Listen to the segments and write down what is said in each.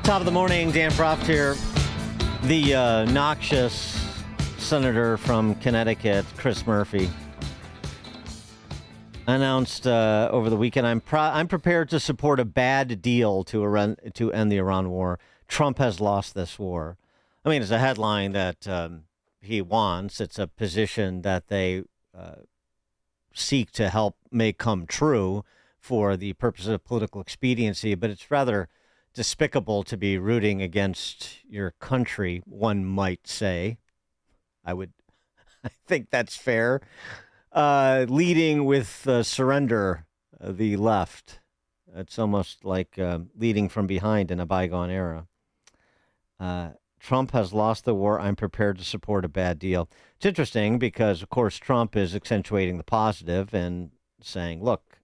Top of the morning, Dan Proft here. The noxious senator from Connecticut, Chris Murphy, announced over the weekend, I'm prepared to support a bad deal to end the Iran war. Trump has lost this war. I mean, it's a headline that he wants. It's a position that they seek to help make come true for the purpose of political expediency, but it's rather despicable to be rooting against your country, one might say. I think that's fair. Leading with surrender, the left. It's almost like leading from behind in a bygone era. Trump has lost the war. I'm prepared to support a bad deal. It's interesting because, of course, Trump is accentuating the positive and saying, look,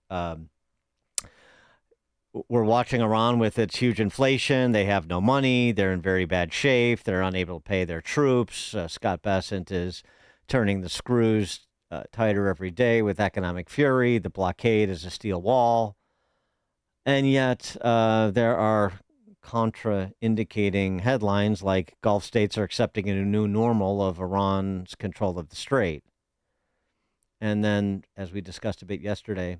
we're watching Iran with its huge inflation. They have no money. They're in very bad shape. They're unable to pay their troops. Scott Bessent is turning the screws tighter every day with economic fury. The blockade is a steel wall. And yet there are contraindicating headlines like Gulf states are accepting a new normal of Iran's control of the Strait. And then, as we discussed a bit yesterday,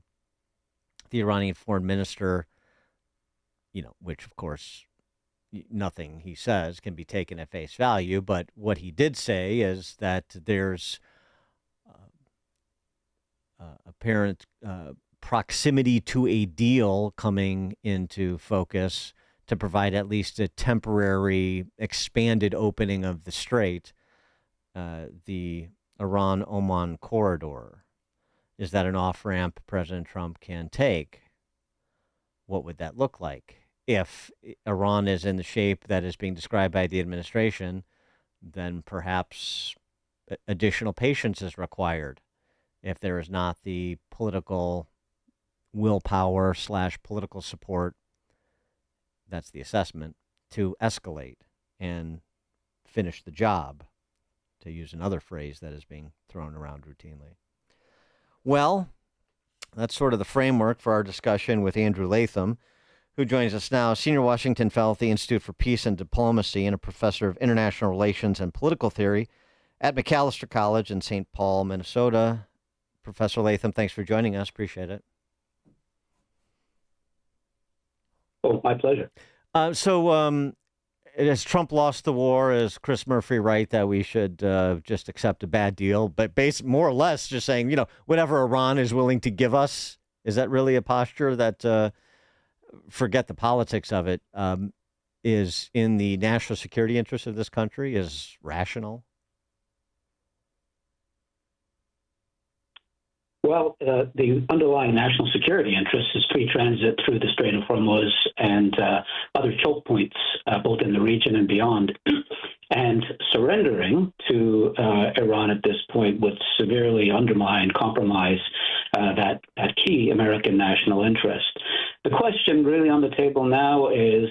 the Iranian foreign minister, which, of course, nothing he says can be taken at face value. But what he did say is that there's apparent proximity to a deal coming into focus to provide at least a temporary expanded opening of the strait, the Iran-Oman corridor. Is that an off-ramp President Trump can take? What would that look like? If Iran is in the shape that is being described by the administration, then perhaps additional patience is required. If there is not the political willpower / political support, that's the assessment, to escalate and finish the job, to use another phrase that is being thrown around routinely. Well, that's sort of the framework for our discussion with Andrew Latham, who joins us now, Senior Washington Fellow at the Institute for Peace and Diplomacy and a professor of international relations and political theory at Macalester College in St. Paul, Minnesota. Professor Latham, thanks for joining us. Appreciate it. Oh, my pleasure. Has Trump lost the war? Is Chris Murphy right that we should just accept a bad deal? But more or less just saying, whatever Iran is willing to give us, is that really a posture that, forget the politics of it, is in the national security interest of this country, is rational? Well, the underlying national security interest is free transit through the Strait of Hormuz and other choke points, both in the region and beyond. And surrendering to Iran at this point would severely undermine, compromise that key American national interest. The question really on the table now is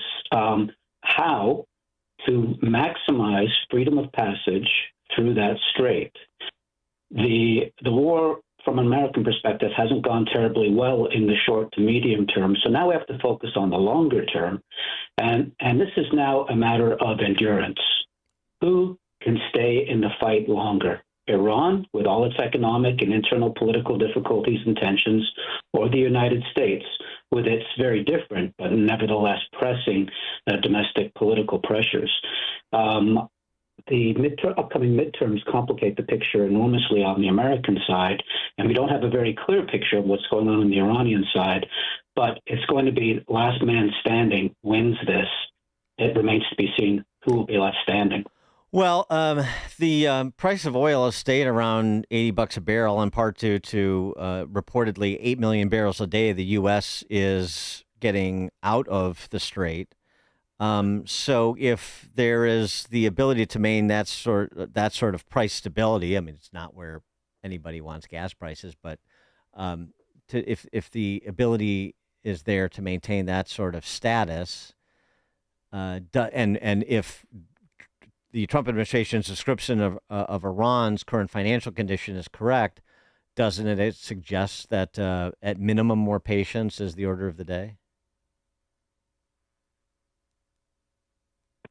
how to maximize freedom of passage through that strait. The war, from an American perspective, hasn't gone terribly well in the short to medium term. So now we have to focus on the longer term. And this is now a matter of endurance. Who can stay in the fight longer? Iran, with all its economic and internal political difficulties and tensions, or the United States, with its very different but nevertheless pressing domestic political pressures. The upcoming midterms complicate the picture enormously on the American side, and we don't have a very clear picture of what's going on the Iranian side, but it's going to be last man standing wins this. It remains to be seen who will be left standing. Well, the price of oil has stayed around $80 a barrel, in part due to reportedly 8 million barrels a day the U.S. is getting out of the strait. So if there is the ability to maintain that sort of price stability, I mean, it's not where anybody wants gas prices, but if the ability is there to maintain that sort of status, and if the Trump administration's description of Iran's current financial condition is correct, doesn't it suggest that at minimum more patience is the order of the day?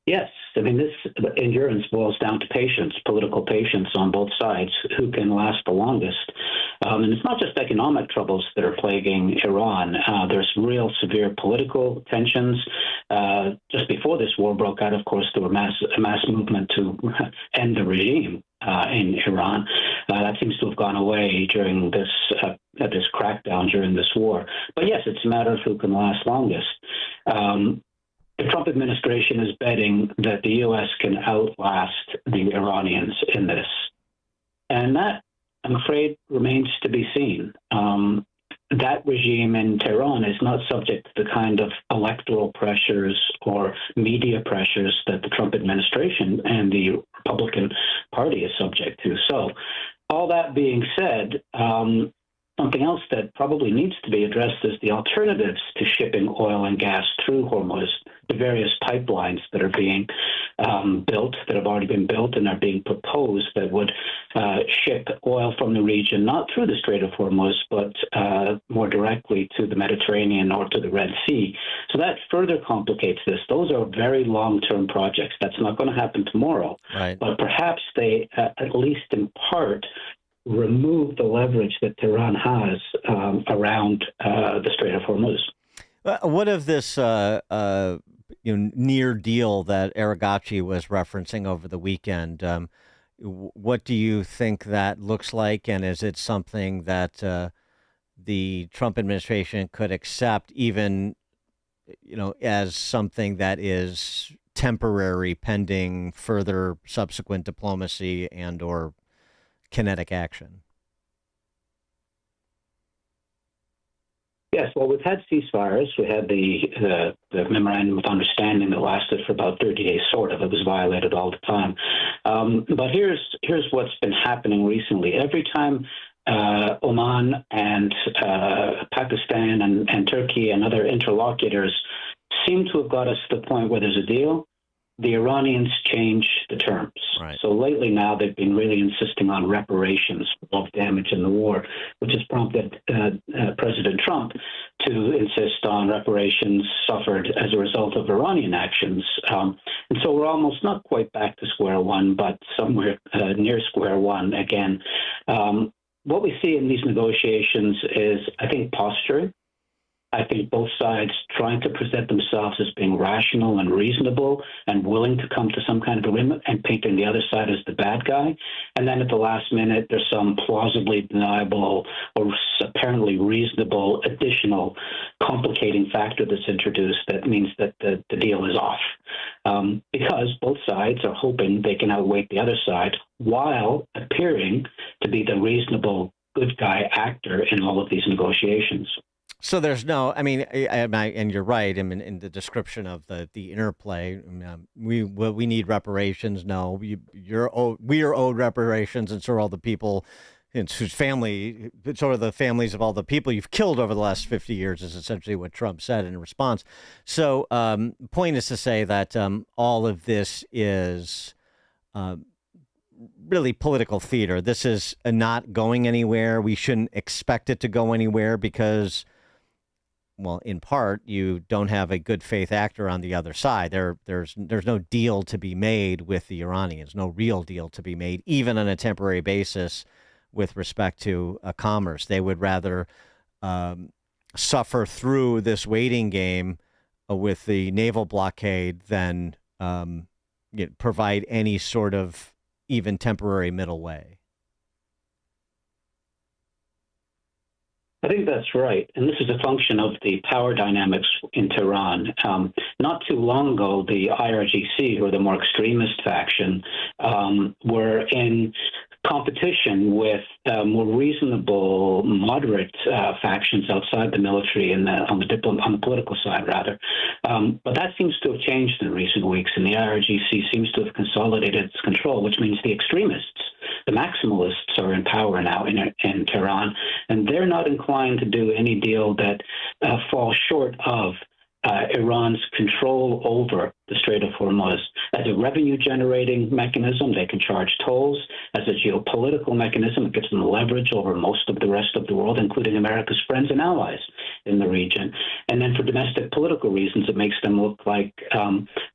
Yes, I mean, this endurance boils down to patience, political patience on both sides, who can last the longest. And it's not just economic troubles that are plaguing Iran. There's real severe political tensions. Just before this war broke out, of course, there were a mass movement to end the regime in Iran. That seems to have gone away during this crackdown during this war. But yes, it's a matter of who can last longest. The Trump administration is betting that the U.S. can outlast the Iranians in this. And that, I'm afraid, remains to be seen. That regime in Tehran is not subject to the kind of electoral pressures or media pressures that the Trump administration and the Republican Party is subject to. So, all that being said, something else that probably needs to be addressed is the alternatives to shipping oil and gas through Hormuz, the various pipelines that are being built, that have already been built and are being proposed that would ship oil from the region, not through the Strait of Hormuz, but more directly to the Mediterranean or to the Red Sea. So that further complicates this. Those are very long-term projects. That's not going to happen tomorrow. Right. But perhaps they, at least in part, remove the leverage that Tehran has around the Strait of Hormuz. What of this near deal that Aragachi was referencing over the weekend? What do you think that looks like, and is it something that the Trump administration could accept, even as something that is temporary, pending further subsequent diplomacy and/or kinetic action? Yes, well, we've had ceasefires. We had the memorandum of understanding that lasted for about 30 days, sort of. It was violated all the time. But here's what's been happening recently. Every time Oman and Pakistan and Turkey and other interlocutors seem to have got us to the point where there's a deal, the Iranians change the terms. Right. So lately now they've been really insisting on reparations for all the damage in the war, which has prompted President Trump to insist on reparations suffered as a result of Iranian actions. And so we're almost not quite back to square one, but somewhere near square one again. What we see in these negotiations is, I think, posturing. I think both sides trying to present themselves as being rational and reasonable and willing to come to some kind of agreement, and painting the other side as the bad guy. And then at the last minute, there's some plausibly deniable or apparently reasonable additional complicating factor that's introduced that means that the deal is off. Because both sides are hoping they can outweight the other side while appearing to be the reasonable good guy actor in all of these negotiations. So there's no, I mean, and you're right. I mean, in the description of the interplay, we need reparations. No, we are owed reparations, and so are all the people whose family, sort of the families of all the people you've killed over the last 50 years, is essentially what Trump said in response. So, point is to say that all of this is really political theater. This is not going anywhere. We shouldn't expect it to go anywhere because, well, in part, you don't have a good faith actor on the other side. There's no deal to be made with the Iranians, no real deal to be made, even on a temporary basis with respect to commerce. They would rather suffer through this waiting game with the naval blockade than provide any sort of even temporary middle way. I think that's right. And this is a function of the power dynamics in Tehran. Not too long ago, the IRGC, who are the more extremist faction, were in competition with more reasonable, moderate factions outside the military and on the political side, rather. But that seems to have changed in recent weeks, and the IRGC seems to have consolidated its control, which means the extremists, the maximalists, are in power now in Tehran, and they're not inclined to do any deal that falls short of Iran's control over the Strait of Hormuz. As a revenue-generating mechanism, they can charge tolls. As a geopolitical mechanism, it gives them leverage over most of the rest of the world, including America's friends and allies in the region. And then for domestic political reasons, it makes them look like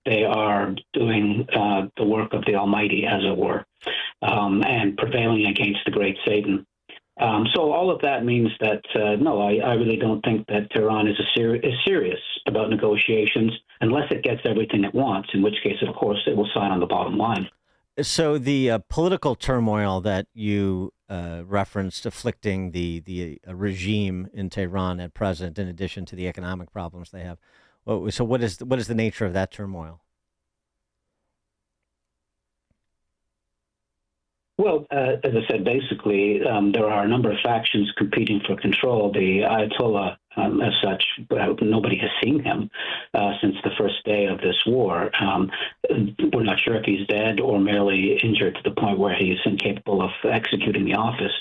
they are doing the work of the Almighty, as it were, and prevailing against the great Satan. So all of that means that, no, I really don't think that Tehran is serious about negotiations unless it gets everything it wants, in which case, of course, it will sign on the bottom line. So the political turmoil that you referenced afflicting the regime in Tehran at present, in addition to the economic problems they have. So what is the nature of that turmoil? Well, as I said, basically, there are a number of factions competing for control. The Ayatollah, as such, nobody has seen him since the first day of this war. We're not sure if he's dead or merely injured to the point where he's incapable of executing the office.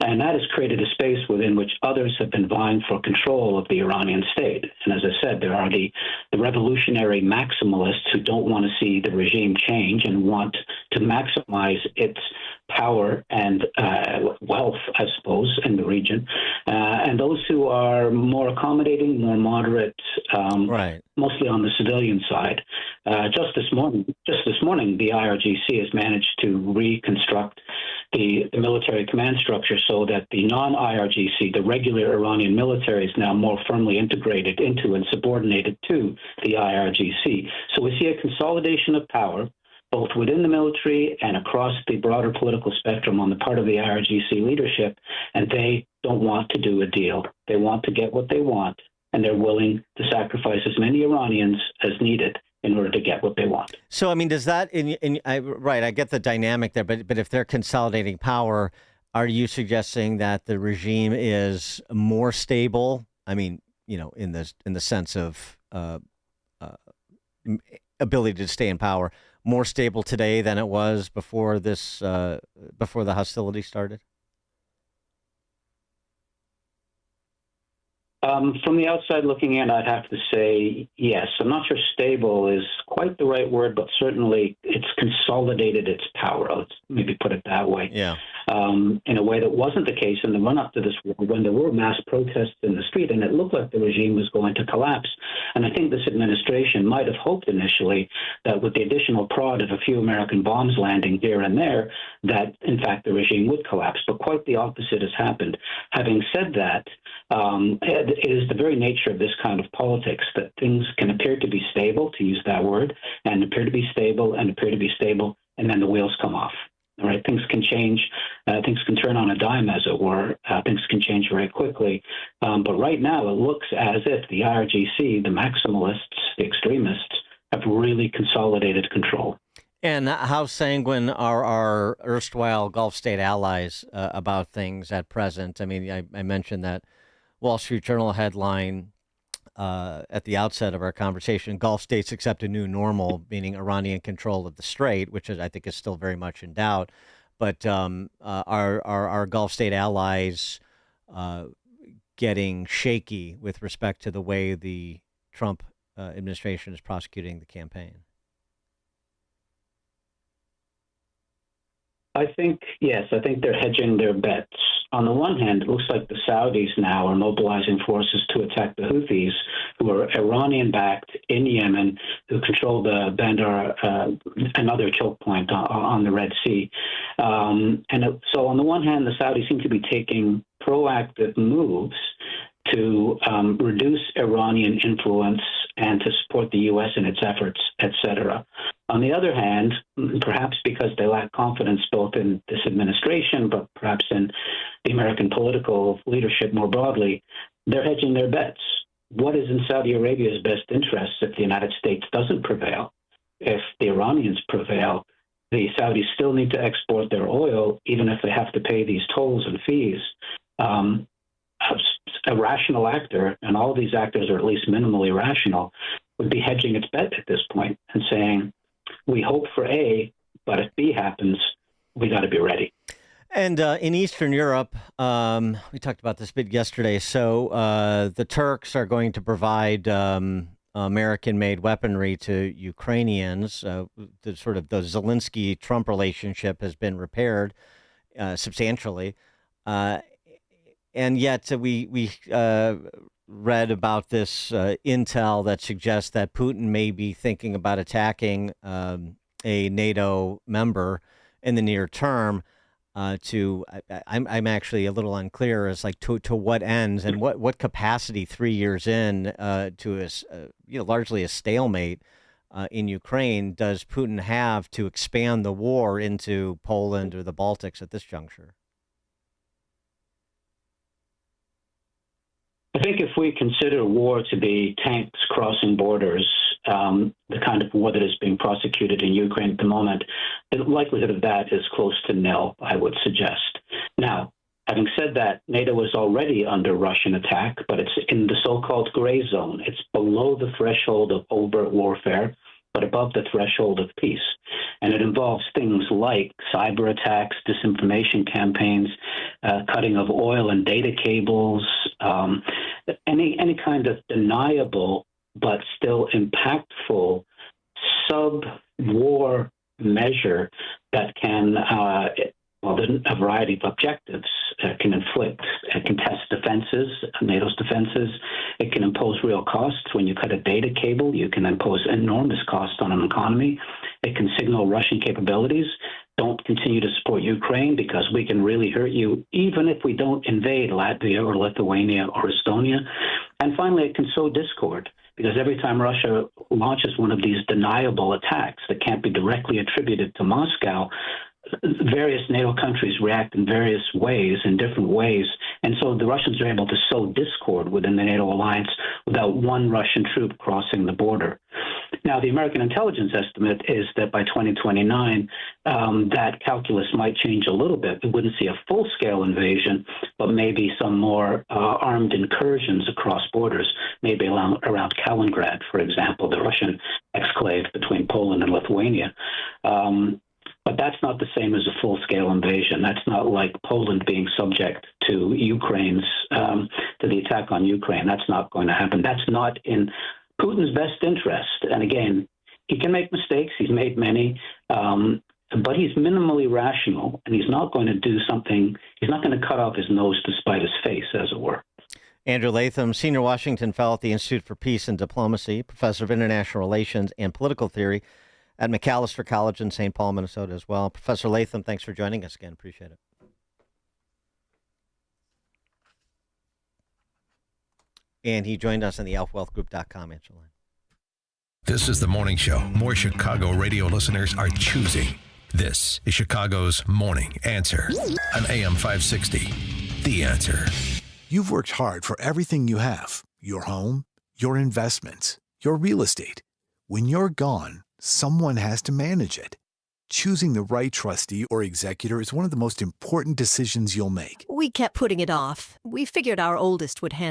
And that has created a space within which others have been vying for control of the Iranian state. And as I said, there are the revolutionary maximalists who don't want to see the regime change and want to maximize its power and wealth, I suppose, in the region. And those who are more accommodating, more moderate, Right. mostly on the civilian side. Just this morning, the IRGC has managed to reconstruct the military command structure so that the non-IRGC, the regular Iranian military, is now more firmly integrated into and subordinated to the IRGC. So we see a consolidation of power, both within the military and across the broader political spectrum on the part of the IRGC leadership, and they don't want to do a deal. They want to get what they want, and they're willing to sacrifice as many Iranians as needed in order to get what they want. So, I mean, does that, right, I get the dynamic there, but if they're consolidating power, are you suggesting that the regime is more stable? I mean, in the sense of ability to stay in power, more stable today than it was before the hostility started? From the outside looking in, I'd have to say yes. I'm not sure stable is quite the right word, but certainly it's consolidated its power. Let's maybe put it that way. Yeah. In a way that wasn't the case in the run-up to this war, when there were mass protests in the street, and it looked like the regime was going to collapse. And I think this administration might have hoped initially that with the additional prod of a few American bombs landing here and there, that in fact the regime would collapse. But quite the opposite has happened. Having said that, it is the very nature of this kind of politics that things can appear to be stable, to use that word, and appear to be stable, and then the wheels come off. All right, things can change. Things can turn on a dime, as it were. Things can change very quickly. But right now, it looks as if the IRGC, the maximalists, the extremists, have really consolidated control. And how sanguine are our erstwhile Gulf state allies about things at present? I mean, I mentioned that Wall Street Journal headline at the outset of our conversation: Gulf states accept a new normal, meaning Iranian control of the strait, which I think is still very much in doubt. But are our Gulf state allies getting shaky with respect to the way the Trump administration is prosecuting the campaign? I think, yes, I think they're hedging their bets. On the one hand, it looks like the Saudis now are mobilizing forces to attack the Houthis, who are Iranian-backed in Yemen, who control the Bandar, another choke point on the Red Sea. So on the one hand, the Saudis seem to be taking proactive moves to reduce Iranian influence and to support the U.S. in its efforts, et cetera. On the other hand, perhaps because they lack confidence both in this administration, but perhaps in the American political leadership more broadly, they're hedging their bets. What is in Saudi Arabia's best interests if the United States doesn't prevail? If the Iranians prevail, the Saudis still need to export their oil, even if they have to pay these tolls and fees. A rational actor, and all of these actors are at least minimally rational, would be hedging its bet at this point and saying, we hope for A, but if B happens, we got to be ready. And in Eastern Europe, we talked about this bit yesterday. So the Turks are going to provide American-made weaponry to Ukrainians. The Zelensky-Trump relationship has been repaired substantially. And yet we read about this intel that suggests that Putin may be thinking about attacking a NATO member in the near term. I'm actually a little unclear as like to what ends and what capacity 3 years in to largely a stalemate in Ukraine does Putin have to expand the war into Poland or the Baltics at this juncture? I think if we consider war to be tanks crossing borders, the kind of war that is being prosecuted in Ukraine at the moment, the likelihood of that is close to nil, I would suggest. Now, having said that, NATO is already under Russian attack, but it's in the so-called gray zone. It's below the threshold of overt warfare, but above the threshold of peace. And it involves things like cyber attacks, disinformation campaigns, cutting of oil and data cables, any kind of deniable but still impactful sub-war measure that can, there's a variety of objectives. It can inflict, it can test defenses, NATO's defenses. It can impose real costs. When you cut a data cable, you can impose enormous costs on an economy. It can signal Russian capabilities. Don't continue to support Ukraine because we can really hurt you, even if we don't invade Latvia or Lithuania or Estonia. And finally, it can sow discord because every time Russia launches one of these deniable attacks that can't be directly attributed to Moscow, various NATO countries react in various ways, in different ways. And so the Russians are able to sow discord within the NATO alliance without one Russian troop crossing the border. Now, the American intelligence estimate is that by 2029, that calculus might change a little bit. We wouldn't see a full-scale invasion, but maybe some more armed incursions across borders, maybe around Kaliningrad, for example, the Russian exclave between Poland and Lithuania. But that's not the same as a full-scale invasion. That's not like Poland being subject to to the attack on Ukraine. That's not going to happen. That's not in Putin's best interest. And again, he can make mistakes. He's made many. But he's minimally rational, and he's not going to do something. He's not going to cut off his nose to spite his face, as it were. Andrew Latham, Senior Washington Fellow at the Institute for Peace and Diplomacy, Professor of International Relations and Political Theory at Macalester College in St. Paul, Minnesota as well. Professor Latham, thanks for joining us again. Appreciate it. And he joined us on the elfwealthgroup.com answer line. This is the morning show more Chicago radio listeners are choosing. This is Chicago's Morning Answer on AM 560. The Answer. You've worked hard for everything you have. Your home, your investments, your real estate. When you're gone, someone has to manage it. Choosing the right trustee or executor is one of the most important decisions you'll make. We kept putting it off. We figured our oldest would handle